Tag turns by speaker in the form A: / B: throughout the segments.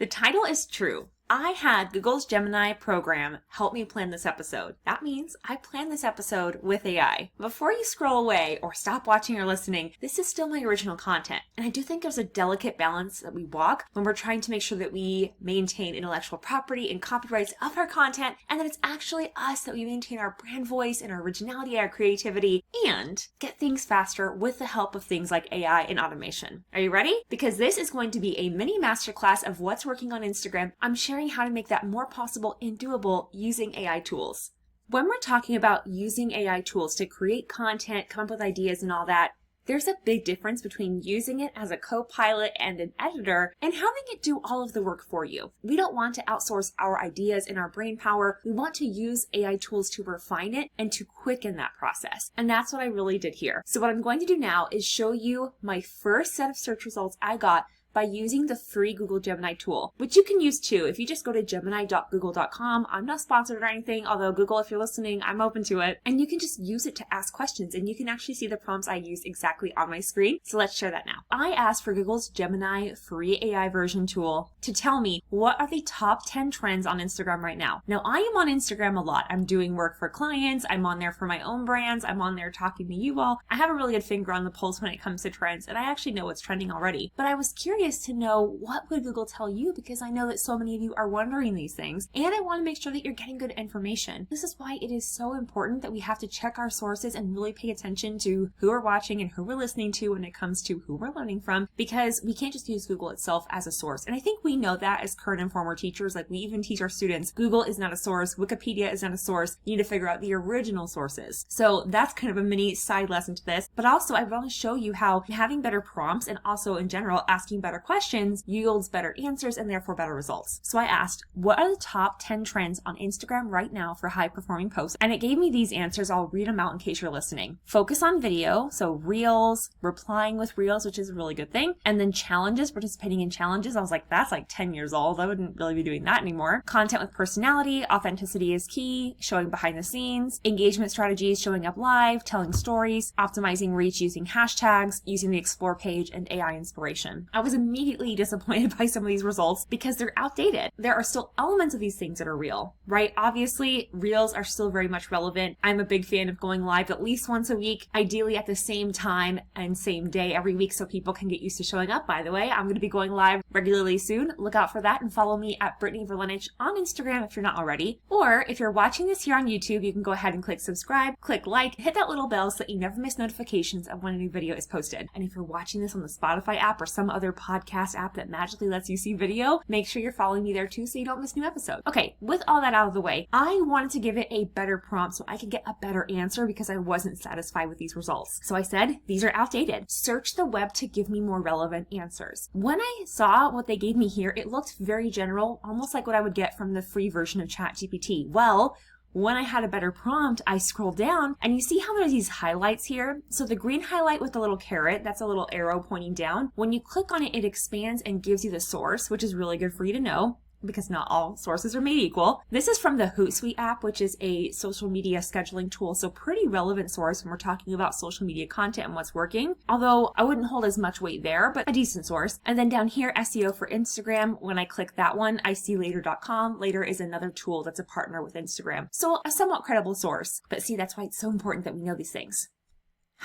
A: The title is true. I had Google's Gemini program help me plan this episode. That means I planned this episode with AI. Before you scroll away or stop watching or listening, this is still my original content. And I do think there's a delicate balance that we walk when we're trying to make sure that we maintain intellectual property and copyrights of our content, and that it's actually us, that we maintain our brand voice and our originality, our creativity, and get things faster with the help of things like AI and automation. Are you ready? Because this is going to be a mini masterclass of what's working on Instagram. I'm sharing how to make that more possible and doable using AI tools. When we're talking about using AI tools to create content, come up with ideas and all that, there's a big difference between using it as a co-pilot and an editor and having it do all of the work for you. We don't want to outsource our ideas and our brain power. We want to use AI tools to refine it and to quicken that process. And that's what I really did here. So what I'm going to do now is show you my first set of search results I got by using the free Google Gemini tool, which you can use too. If you just go to gemini.google.com, I'm not sponsored or anything, although Google, if you're listening, I'm open to it. And you can just use it to ask questions, and you can actually see the prompts I use exactly on my screen. So let's share that now. I asked for Google's Gemini free AI version tool to tell me what are the top 10 trends on Instagram right now. Now, I am on Instagram a lot. I'm doing work for clients. I'm on there for my own brands. I'm on there talking to you all. I have a really good finger on the pulse when it comes to trends, and I actually know what's trending already. But I was curious to know, what would Google tell you, because I know that so many of you are wondering these things, and I want to make sure that you're getting good information. This is why it is so important that we have to check our sources and really pay attention to who we're watching and who we're listening to when it comes to who we're learning from, because we can't just use Google itself as a source. And I think we know that as current and former teachers. Like, we even teach our students, Google is not a source, Wikipedia is not a source. You need to figure out the original sources. So that's kind of a mini side lesson to this. But also, I want to show you how having better prompts and also in general asking better questions yields better answers and therefore better results. So I asked, what are the top 10 trends on Instagram right now for high performing posts? And it gave me these answers. I'll read them out in case you're listening. Focus on video, so reels, replying with reels, which is a really good thing. And then challenges, participating in challenges. I was like, that's like 10 years old. I wouldn't really be doing that anymore. Content with personality, authenticity is key, showing behind the scenes, engagement strategies, showing up live, telling stories, optimizing reach using hashtags, using the explore page, and AI inspiration. I was immediately disappointed by some of these results because they're outdated. There are still elements of these things that are real, right? Obviously, reels are still very much relevant. I'm a big fan of going live at least once a week, ideally at the same time and same day every week, so people can get used to showing up. By the way, I'm going to be going live regularly soon. Look out for that and follow me at Brittany Verlinich on Instagram if you're not already. Or if you're watching this here on YouTube, you can go ahead and click subscribe, click like, hit that little bell so that you never miss notifications of when a new video is posted. And if you're watching this on the Spotify app or some other podcast app that magically lets you see video, make sure you're following me there too so you don't miss new episodes. Okay, with all that out of the way, I wanted to give it a better prompt so I could get a better answer because I wasn't satisfied with these results. So I said, these are outdated. Search the web to give me more relevant answers. When I saw what they gave me here, it looked very general, almost like what I would get from the free version of ChatGPT. Well, when I had a better prompt, I scrolled down and you see how there's these highlights here. So the green highlight with the little caret, that's a little arrow pointing down. When you click on it, it expands and gives you the source, which is really good for you to know, because not all sources are made equal. This is from the Hootsuite app, which is a social media scheduling tool. So pretty relevant source when we're talking about social media content and what's working. Although I wouldn't hold as much weight there, but a decent source. And then down here, SEO for Instagram. When I click that one, I see later.com. Later is another tool that's a partner with Instagram. So a somewhat credible source. But see, that's why it's so important that we know these things.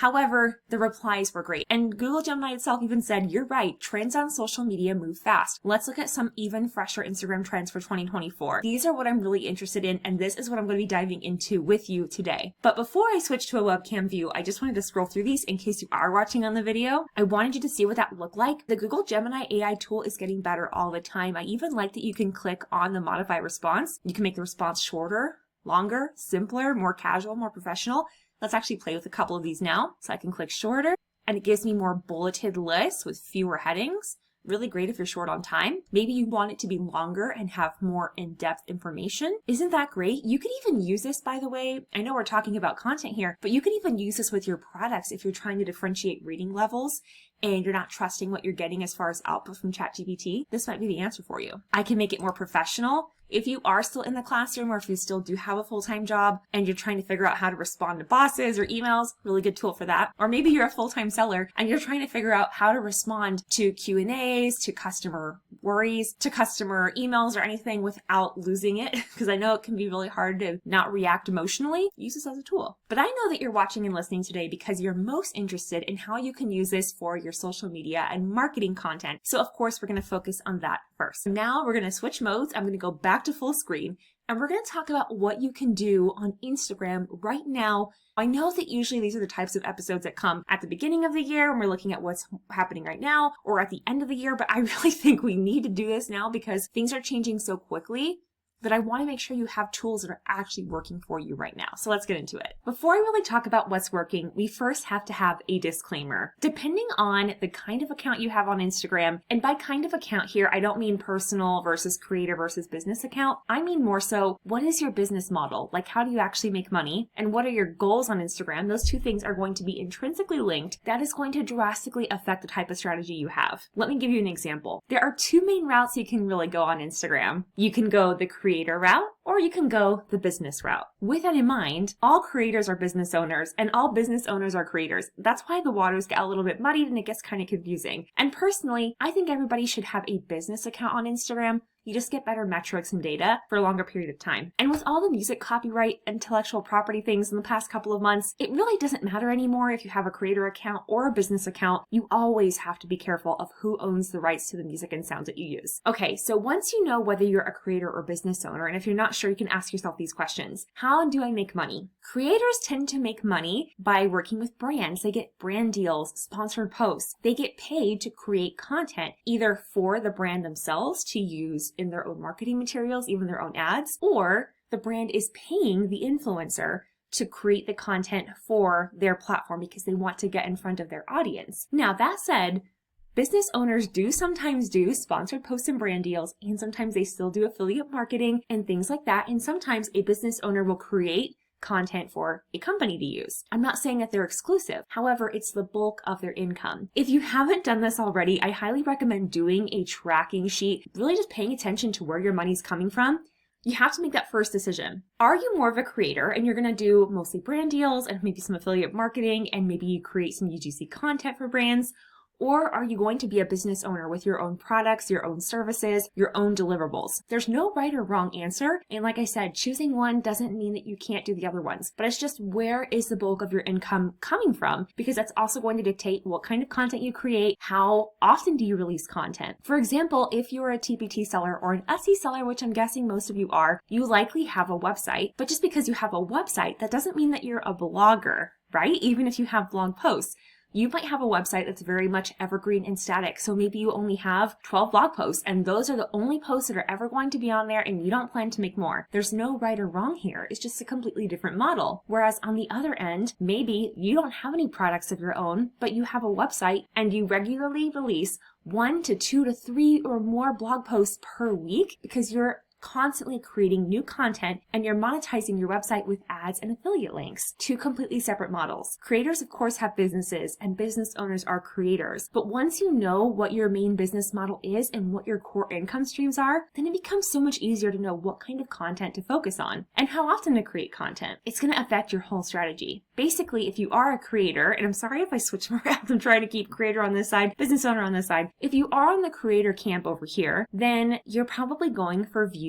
A: However, the replies were great. And Google Gemini itself even said, you're right, trends on social media move fast. Let's look at some even fresher Instagram trends for 2024. These are what I'm really interested in, and this is what I'm going to be diving into with you today. But before I switch to a webcam view, I just wanted to scroll through these in case you are watching on the video. I wanted you to see what that looked like. The Google Gemini AI tool is getting better all the time. I even like that you can click on the modify response. You can make the response shorter, longer, simpler, more casual, more professional. Let's actually play with a couple of these now. So I can click shorter and it gives me more bulleted lists with fewer headings. Really great if you're short on time. Maybe you want it to be longer and have more in-depth information. Isn't that great? You could even use this, by the way. I know we're talking about content here, but you could even use this with your products if you're trying to differentiate reading levels and you're not trusting what you're getting as far as output from ChatGPT. This might be the answer for you. I can make it more professional. If you are still in the classroom or if you still do have a full-time job and you're trying to figure out how to respond to bosses or emails, really good tool for that. Or maybe you're a full-time seller and you're trying to figure out how to respond to Q&As, to customer worries to customer emails or anything without losing it, because I know it can be really hard to not react emotionally, use this as a tool. But I know that you're watching and listening today because you're most interested in how you can use this for your social media and marketing content. So of course, we're going to focus on that first. Now we're going to switch modes. I'm going to go back to full screen and we're going to talk about what you can do on Instagram right now. I know that usually these are the types of episodes that come at the beginning of the year when we're looking at what's happening right now, or at the end of the year, but I really think we need to do this now because things are changing so quickly that I want to make sure you have tools that are actually working for you right now. So let's get into it. Before I really talk about what's working, we first have to have a disclaimer. Depending on the kind of account you have on Instagram, and by kind of account here, I don't mean personal versus creator versus business account. I mean more so, what is your business model? Like, how do you actually make money? And what are your goals on Instagram? Those two things are going to be intrinsically linked. That is going to drastically affect the type of strategy you have. Let me give you an example. There are two main routes you can really go on Instagram. You can go the creator route, or you can go the business route. With that in mind, all creators are business owners and all business owners are creators. That's why the waters get a little bit muddied and it gets kind of confusing. And personally, I think everybody should have a business account on Instagram. You just get better metrics and data for a longer period of time. And with all the music copyright, intellectual property things in the past couple of months, it really doesn't matter anymore if you have a creator account or a business account. You always have to be careful of who owns the rights to the music and sounds that you use. Okay, so once you know whether you're a creator or business owner, and if you're not sure, you can ask yourself these questions. How do I make money? Creators tend to make money by working with brands. They get brand deals, sponsored posts. They get paid to create content, either for the brand themselves to use in their own marketing materials, even their own ads, or the brand is paying the influencer to create the content for their platform because they want to get in front of their audience. Now, that said, business owners do sometimes do sponsored posts and brand deals, and sometimes they still do affiliate marketing and things like that. And sometimes a business owner will create content for a company to use. I'm not saying that they're exclusive. However, it's the bulk of their income. If you haven't done this already, I highly recommend doing a tracking sheet, really just paying attention to where your money's coming from. You have to make that first decision. Are you more of a creator and you're going to do mostly brand deals and maybe some affiliate marketing and maybe you create some UGC content for brands? Or are you going to be a business owner with your own products, your own services, your own deliverables? There's no right or wrong answer. And like I said, choosing one doesn't mean that you can't do the other ones, but it's just where is the bulk of your income coming from? Because that's also going to dictate what kind of content you create, how often do you release content. For example, if you're a TPT seller or an Etsy seller, which I'm guessing most of you are, you likely have a website, but just because you have a website, that doesn't mean that you're a blogger, right? Even if you have blog posts. You might have a website that's very much evergreen and static. So maybe you only have 12 blog posts and those are the only posts that are ever going to be on there and you don't plan to make more. There's no right or wrong here. It's just a completely different model. Whereas on the other end, maybe you don't have any products of your own, but you have a website and you regularly release 1 to 2 to 3 or more blog posts per week because you're constantly creating new content and you're monetizing your website with ads and affiliate links. Two completely separate models. Creators, of course, have businesses and business owners are creators. But once you know what your main business model is and what your core income streams are, then it becomes so much easier to know what kind of content to focus on and how often to create content. It's going to affect your whole strategy. Basically, if you are a creator, and I'm sorry if I switch around, I'm trying to keep creator on this side, business owner on this side. If you are on the creator camp over here, then you're probably going for views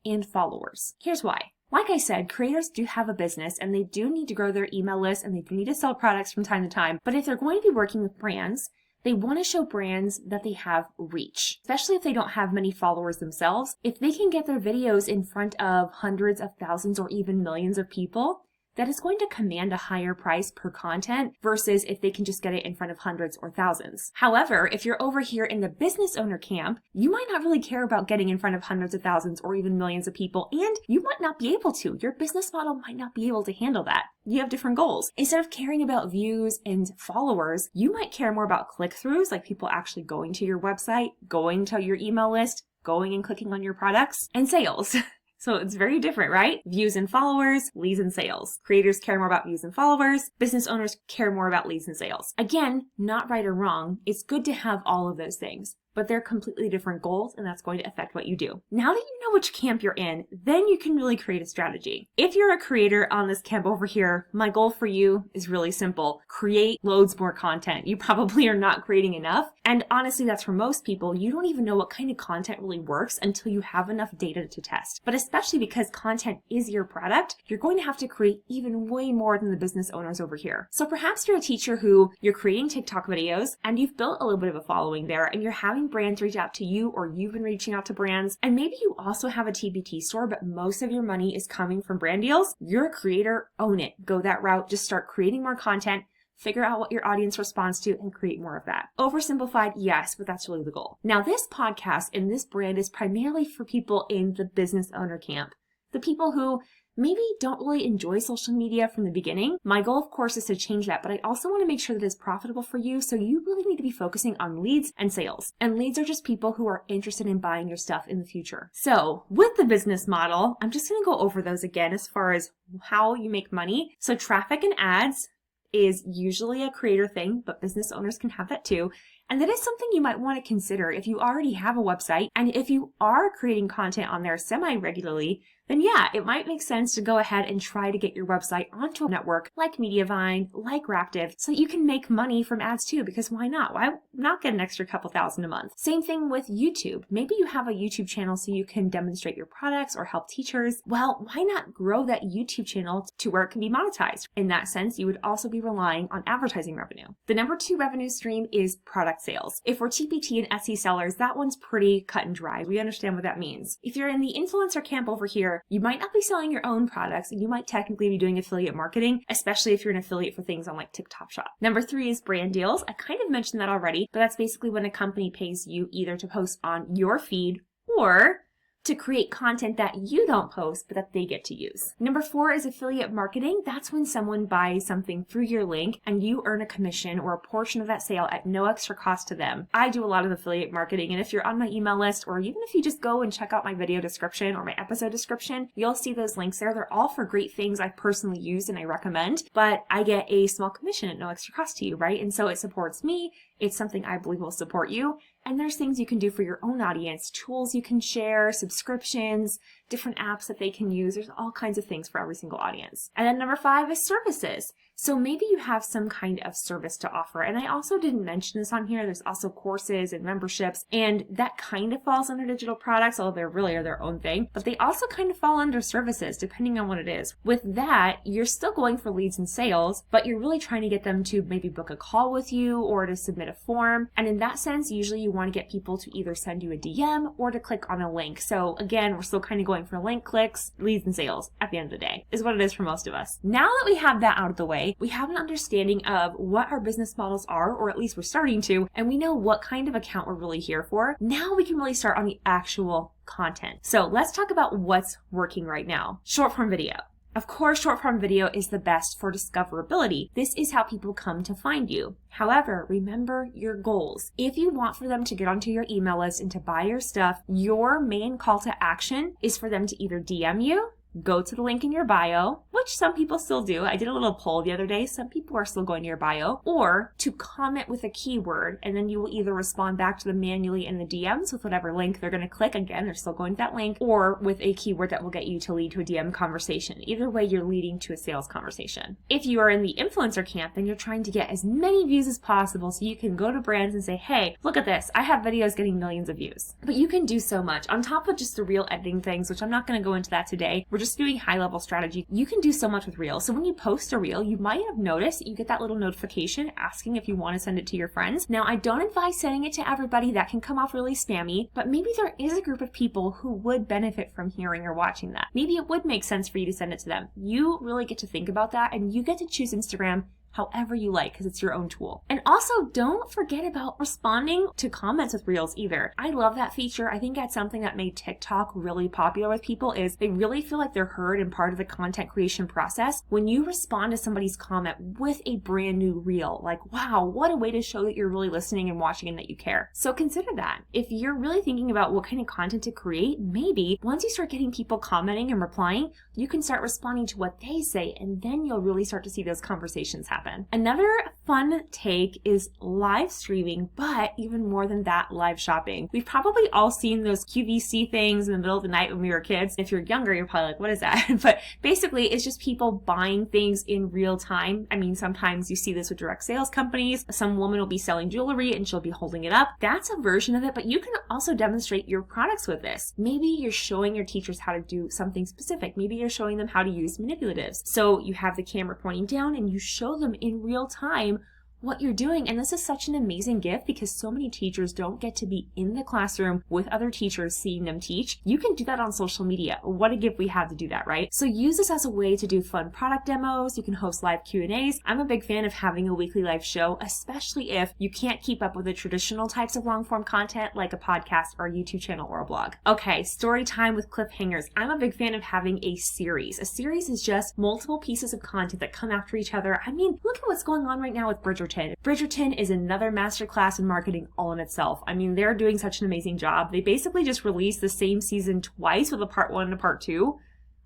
A: and followers. Here's why. Like I said, creators do have a business and they do need to grow their email list and they do need to sell products from time to time. But if they're going to be working with brands, they want to show brands that they have reach, especially if they don't have many followers themselves. If they can get their videos in front of hundreds of thousands or even millions of people, that is going to command a higher price per content versus if they can just get it in front of hundreds or thousands. However, if you're over here in the business owner camp, you might not really care about getting in front of hundreds of thousands or even millions of people, and you might not be able to. Your business model might not be able to handle that. You have different goals. Instead of caring about views and followers, you might care more about click-throughs, like people actually going to your website, going to your email list, going and clicking on your products, and sales. So it's very different, right? Views and followers, leads and sales. Creators care more about views and followers. Business owners care more about leads and sales. Again, not right or wrong. It's good to have all of those things. but they're completely different goals, and that's going to affect what you do. Now that you know which camp you're in, then you can really create a strategy. If you're a creator on this camp over here, my goal for you is really simple. Create loads more content. You probably are not creating enough. And honestly, that's for most people. You don't even know what kind of content really works until you have enough data to test. But especially because content is your product, you're going to have to create even way more than the business owners over here. So perhaps you're a teacher who you're creating TikTok videos and you've built a little bit of a following there, and you're having brands reach out to you, or you've been reaching out to brands, and maybe you also have a TBT store, but most of your money is coming from brand deals. You're a creator, own it. Go that route. Just start creating more content. Figure out what your audience responds to and create more of that. Oversimplified, yes, but that's really the goal. Now, this podcast and this brand is primarily for people in the business owner camp. The people who maybe don't really enjoy social media from the beginning. My goal, of course, is to change that, but I also want to make sure that it's profitable for you. So you really need to be focusing on leads and sales. And leads are just people who are interested in buying your stuff in the future. So with the business model, I'm just going to go over those again as far as how you make money. So traffic and ads is usually a creator thing, but business owners can have that too. And that is something you might want to consider if you already have a website. And if you are creating content on there semi-regularly, then yeah, it might make sense to go ahead and try to get your website onto a network like Mediavine, like Raptive, so that you can make money from ads too, because why not? Why not get an extra couple thousand a month? Same thing with YouTube. Maybe you have a YouTube channel so you can demonstrate your products or help teachers. Well, why not grow that YouTube channel to where it can be monetized? In that sense, you would also be relying on advertising revenue. The number 2 revenue stream is product sales. If we're TPT and Etsy sellers, that one's pretty cut and dry. We understand what that means. If you're in the influencer camp over here, you might not be selling your own products, and you might technically be doing affiliate marketing, especially if you're an affiliate for things on like TikTok Shop. Number 3 is brand deals. I kind of mentioned that already, but that's basically when a company pays you either to post on your feed or to create content that you don't post, but that they get to use. Number 4 is affiliate marketing. That's when someone buys something through your link and you earn a commission or a portion of that sale at no extra cost to them. I do a lot of affiliate marketing, and if you're on my email list, or even if you just go and check out my video description or my episode description, you'll see those links there. They're all for great things I personally use and I recommend, but I get a small commission at no extra cost to you, right? And so it supports me. It's something I believe will support you. And there's things you can do for your own audience, tools you can share, subscriptions, different apps that they can use. There's all kinds of things for every single audience. And then number 5 is services. So maybe you have some kind of service to offer. And I also didn't mention this on here. There's also courses and memberships, and that kind of falls under digital products, although they really are their own thing. But they also kind of fall under services, depending on what it is. With that, you're still going for leads and sales, but you're really trying to get them to maybe book a call with you or to submit a form. And in that sense, usually you want to get people to either send you a DM or to click on a link. So again, we're still kind of going for link clicks, leads and sales at the end of the day is what it is for most of us. Now that we have that out of the way, we have an understanding of what our business models are, or at least we're starting to, and we know what kind of account we're really here for. Now we can really start on the actual content. So let's talk about what's working right now. Short form video. Of course, short form video is the best for discoverability. This is how people come to find you. However, remember your goals. If you want for them to get onto your email list and to buy your stuff, your main call to action is for them to either DM you, go to the link in your bio, which some people still do. I did a little poll the other day. Some people are still going to your bio, or to comment with a keyword, and then you will either respond back to them manually in the DMs with whatever link they're going to click. Again, they're still going to that link, or with a keyword that will get you to lead to a DM conversation. Either way, you're leading to a sales conversation. If you are in the influencer camp, then you're trying to get as many views as possible so you can go to brands and say, hey, look at this. I have videos getting millions of views. But you can do so much. On top of just the reel editing things, which I'm not going to go into that today, we're just doing high level strategy. You can do so much with Reels. So when you post a Reel, you might have noticed that you get that little notification asking if you want to send it to your friends. Now, I don't advise sending it to everybody. That can come off really spammy, but maybe there is a group of people who would benefit from hearing or watching that. Maybe it would make sense for you to send it to them. You really get to think about that, and you get to choose Instagram however you like, because it's your own tool. And also, don't forget about responding to comments with Reels either. I love that feature. I think that's something that made TikTok really popular with people, is they really feel like they're heard and part of the content creation process when you respond to somebody's comment with a brand new Reel. Like, wow, what a way to show that you're really listening and watching and that you care. So consider that. If you're really thinking about what kind of content to create, maybe once you start getting people commenting and replying, you can start responding to what they say, and then you'll really start to see those conversations happen. happen. Another fun take is live streaming, but even more than that, live shopping. We've probably all seen those QVC things in the middle of the night when we were kids. If you're younger, you're probably like, what is that? But basically, it's just people buying things in real time. I mean, sometimes you see this with direct sales companies. Some woman will be selling jewelry and she'll be holding it up. That's a version of it, but you can also demonstrate your products with this. Maybe you're showing your teachers how to do something specific. Maybe you're showing them how to use manipulatives. So you have the camera pointing down and you show them in real time what you're doing. And this is such an amazing gift because so many teachers don't get to be in the classroom with other teachers seeing them teach. You can do that on social media. What a gift we have to do that, right? So use this as a way to do fun product demos. You can host live Q&As. I'm a big fan of having a weekly live show, especially if you can't keep up with the traditional types of long form content like a podcast or a YouTube channel or a blog. Okay, story time with cliffhangers. I'm a big fan of having a series. A series is just multiple pieces of content that come after each other. I mean, look at what's going on right now with Bridgerton. Bridgerton is another masterclass in marketing all in itself. I mean, they're doing such an amazing job. They basically just released the same season twice with a part 1 and a part 2.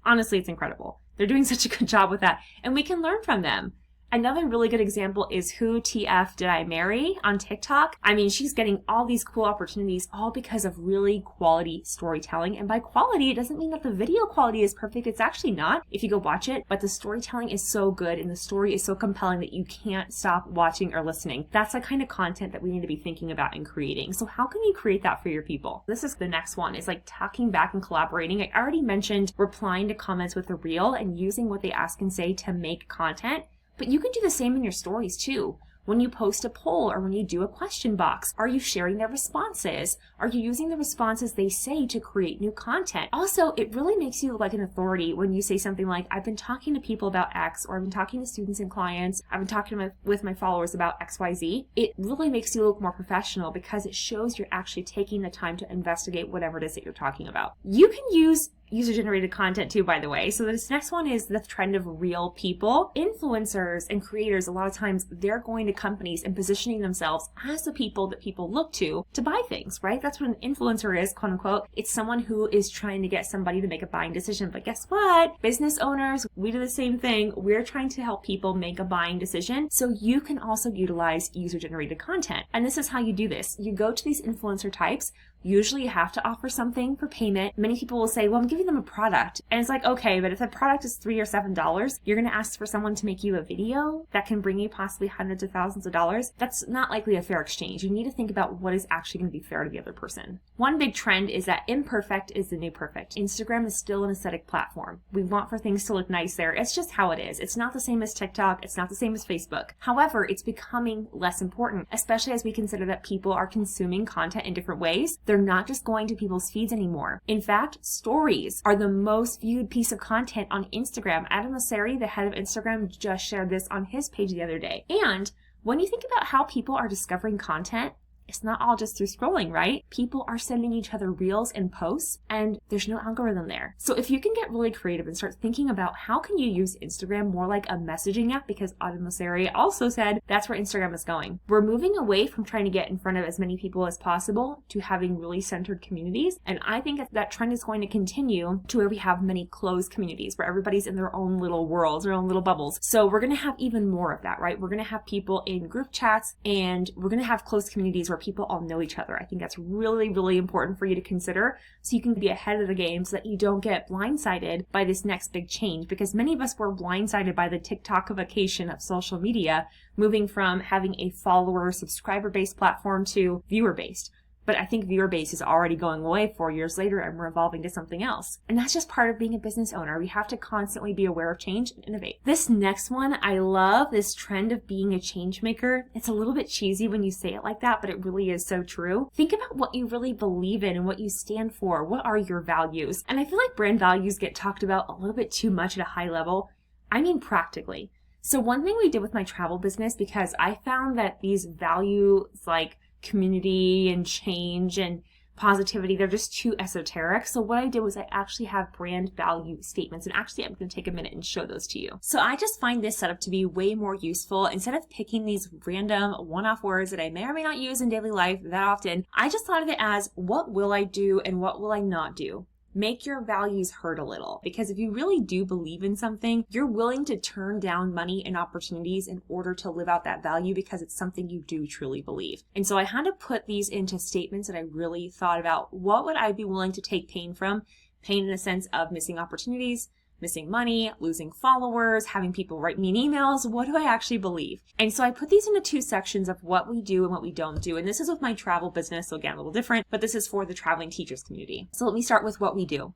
A: Honestly, it's incredible. They're doing such a good job with that, and we can learn from them. Another really good example is Who TF Did I Marry on TikTok. I mean, she's getting all these cool opportunities all because of really quality storytelling. And by quality, it doesn't mean that the video quality is perfect. It's actually not if you go watch it, but the storytelling is so good and the story is so compelling that you can't stop watching or listening. That's the kind of content that we need to be thinking about and creating. So how can you create that for your people? This is the next one, is like talking back and collaborating. I already mentioned replying to comments with a reel and using what they ask and say to make content. But you can do the same in your stories too. When you post a poll or when you do a question box, are you sharing their responses? Are you using the responses they say to create new content? Also, it really makes you look like an authority when you say something like, I've been talking to people about X, or I've been talking to students and clients, I've been talking with my followers about XYZ. It really makes you look more professional because it shows you're actually taking the time to investigate whatever it is that you're talking about. You can use user-generated content too, by the way. So this next one is the trend of real people. Influencers and creators, a lot of times they're going to companies and positioning themselves as the people that people look to buy things, right? That's what an influencer is, quote unquote. It's someone who is trying to get somebody to make a buying decision. But guess what? Business owners, we do the same thing. We're trying to help people make a buying decision. So you can also utilize user-generated content. And this is how you do this. You go to these influencer types. Usually you have to offer something for payment. Many people will say, well, I'm giving them a product. And it's like, okay, but if the product is $3 or $7, you're going to ask for someone to make you a video that can bring you possibly hundreds of thousands of dollars. That's not likely a fair exchange. You need to think about what is actually going to be fair to the other person. One big trend is that imperfect is the new perfect. Instagram is still an aesthetic platform. We want for things to look nice there. It's just how it is. It's not the same as TikTok. It's not the same as Facebook. However, it's becoming less important, especially as we consider that people are consuming content in different ways. They're not just going to people's feeds anymore. In fact, stories are the most viewed piece of content on Instagram. Adam Mosseri, the head of Instagram, just shared this on his page the other day. And when you think about how people are discovering content, it's not all just through scrolling, right? People are sending each other reels and posts, and there's no algorithm there. So if you can get really creative and start thinking about how can you use Instagram more like a messaging app, because Adam Mosseri also said that's where Instagram is going. We're moving away from trying to get in front of as many people as possible to having really centered communities. And I think that trend is going to continue to where we have many closed communities where everybody's in their own little worlds, their own little bubbles. So we're going to have even more of that, right? We're going to have people in group chats, and we're going to have closed communities where people all know each other. I think that's really, really important for you to consider so you can be ahead of the game so that you don't get blindsided by this next big change, because many of us were blindsided by the TikTokification of social media, moving from having a follower, subscriber-based platform to viewer-based. But I think viewer base is already going away 4 years later, and we're evolving to something else. And that's just part of being a business owner. We have to constantly be aware of change and innovate. This next one, I love this trend of being a change maker. It's a little bit cheesy when you say it like that, but it really is so true. Think about what you really believe in and what you stand for. What are your values? And I feel like brand values get talked about a little bit too much at a high level. I mean practically. So one thing we did with my travel business, because I found that these values like community and change and positivity, they're just too esoteric. So what I did was I actually have brand value statements, and actually I'm going to take a minute and show those to you. So I just find this setup to be way more useful. Instead of picking these random one-off words that I may or may not use in daily life that often, I just thought of it as what will I do and what will I not do? make your values hurt a little. Because if you really do believe in something, you're willing to turn down money and opportunities in order to live out that value because it's something you do truly believe. And so I had to put these into statements that I really thought about. What would I be willing to take pain from? Pain in the sense of missing opportunities, missing money, losing followers, having people write mean emails. What do I actually believe? And so I put these into two sections of what we do and what we don't do. And this is with my travel business, so again, a little different, but this is for the traveling teachers community. So let me start with what we do.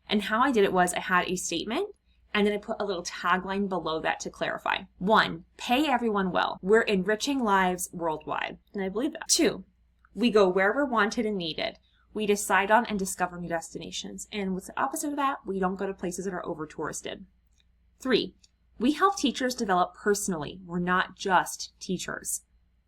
A: And how I did it was I had a statement and then I put a little tagline below that to clarify. 1, pay everyone well. We're enriching lives worldwide. And I believe that. 2, we go where we're wanted and needed. We decide on and discover new destinations. And what's the opposite of that? We don't go to places that are over-touristed. 3, we help teachers develop personally. We're not just teachers.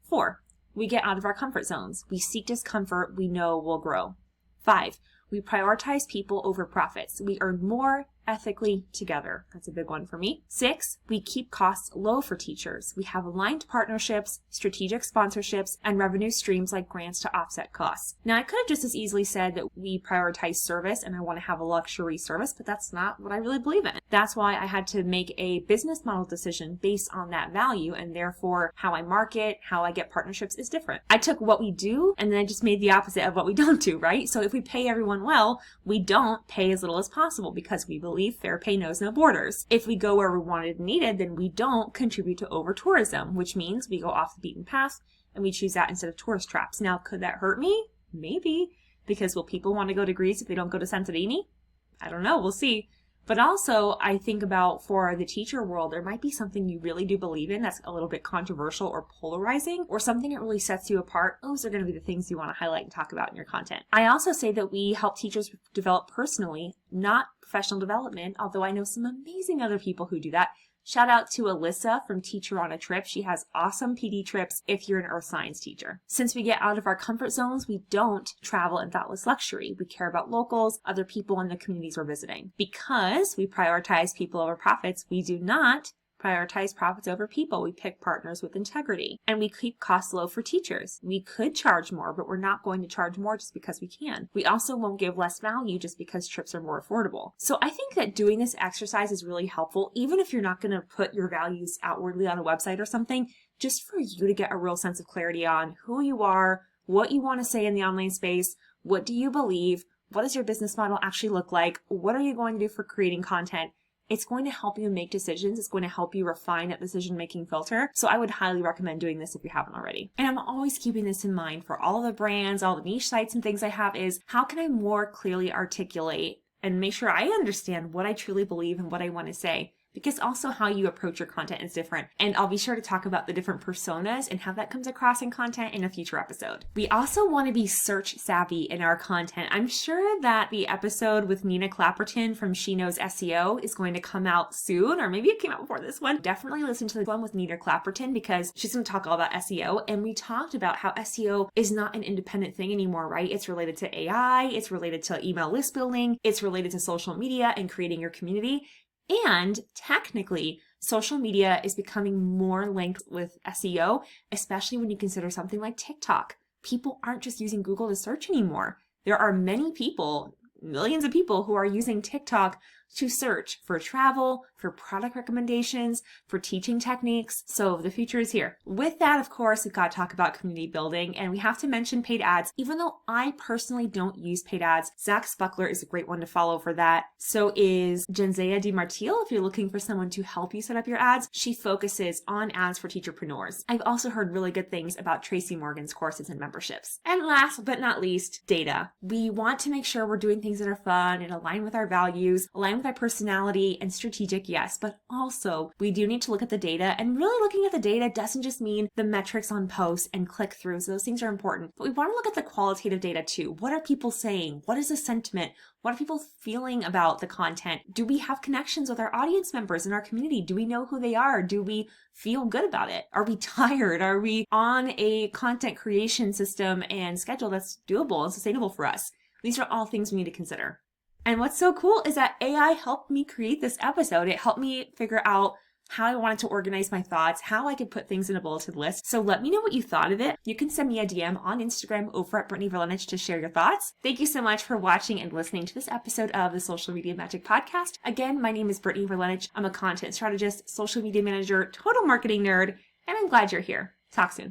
A: 4, we get out of our comfort zones. We seek discomfort we know will grow. 5, we prioritize people over profits. We earn more ethically together. That's a big one for me. 6, we keep costs low for teachers. We have aligned partnerships, strategic sponsorships, and revenue streams like grants to offset costs. Now, I could have just as easily said that we prioritize service and I want to have a luxury service, but that's not what I really believe in. That's why I had to make a business model decision based on that value, and therefore how I market, how I get partnerships is different. I took what we do and then I just made the opposite of what we don't do, right? So if we pay everyone well, we don't pay as little as possible because we believe fair pay knows no borders. If we go where we wanted and needed, then we don't contribute to over-tourism, which means we go off the beaten path and we choose that instead of tourist traps. Now, could that hurt me? Maybe. Because will people want to go to Greece if they don't go to Santorini? I don't know. We'll see. But also, I think about for the teacher world, there might be something you really do believe in that's a little bit controversial or polarizing, or something that really sets you apart. Those are going to be the things you want to highlight and talk about in your content. I also say that we help teachers develop personally, not professional development, although I know some amazing other people who do that. Shout out to Alyssa from Teacher on a Trip. She has awesome PD trips if you're an earth science teacher. Since we get out of our comfort zones, we don't travel in thoughtless luxury. We care about locals, other people in the communities we're visiting. Because we prioritize people over profits, we do not prioritize profits over people. We pick partners with integrity. And we keep costs low for teachers. We could charge more, but we're not going to charge more just because we can. We also won't give less value just because trips are more affordable. So I think that doing this exercise is really helpful, even if you're not going to put your values outwardly on a website or something, just for you to get a real sense of clarity on who you are, what you want to say in the online space, what do you believe, what does your business model actually look like, what are you going to do for creating content. It's going to help you make decisions. It's going to help you refine that decision-making filter. So I would highly recommend doing this if you haven't already. And I'm always keeping this in mind for all the brands, all the niche sites and things I have is how can I more clearly articulate and make sure I understand what I truly believe and what I want to say? Because also how you approach your content is different. And I'll be sure to talk about the different personas and how that comes across in content in a future episode. We also want to be search savvy in our content. I'm sure that the episode with Nina Clapperton from She Knows SEO is going to come out soon, or maybe it came out before this one. Definitely listen to the one with Nina Clapperton because she's going to talk all about SEO. And we talked about how SEO is not an independent thing anymore, right? It's related to AI, it's related to email list building, it's related to social media and creating your community. And technically, social media is becoming more linked with SEO, especially when you consider something like TikTok. People aren't just using Google to search anymore. There are many people, millions of people who are using TikTok to search for travel, for product recommendations, for teaching techniques. So the future is here. With that, of course, we've got to talk about community building, and we have to mention paid ads. Even though I personally don't use paid ads, Zach Spuckler is a great one to follow for that. So is Jenzea DiMartile if you're looking for someone to help you set up your ads. She focuses on ads for teacherpreneurs. I've also heard really good things about Tracy Morgan's courses and memberships. And last but not least, data. We want to make sure we're doing things that are fun and align with our values, align with our personality and strategic, yes, but also we do need to look at the data, and really looking at the data doesn't just mean the metrics on posts and click-throughs. Those things are important, but we want to look at the qualitative data too. What are people saying? What is the sentiment? What are people feeling about the content? Do we have connections with our audience members in our community? Do we know who they are? Do we feel good about it? Are we tired? Are we on a content creation system and schedule that's doable and sustainable for us? These are all things we need to consider. And what's so cool is that AI helped me create this episode. It helped me figure out how I wanted to organize my thoughts, how I could put things in a bulleted list. So let me know what you thought of it. You can send me a DM on Instagram over at Brittany Verlenich to share your thoughts. Thank you so much for watching and listening to this episode of the Social Media Magic Podcast. Again, my name is Brittany Verlenich. I'm a content strategist, social media manager, total marketing nerd, and I'm glad you're here. Talk soon.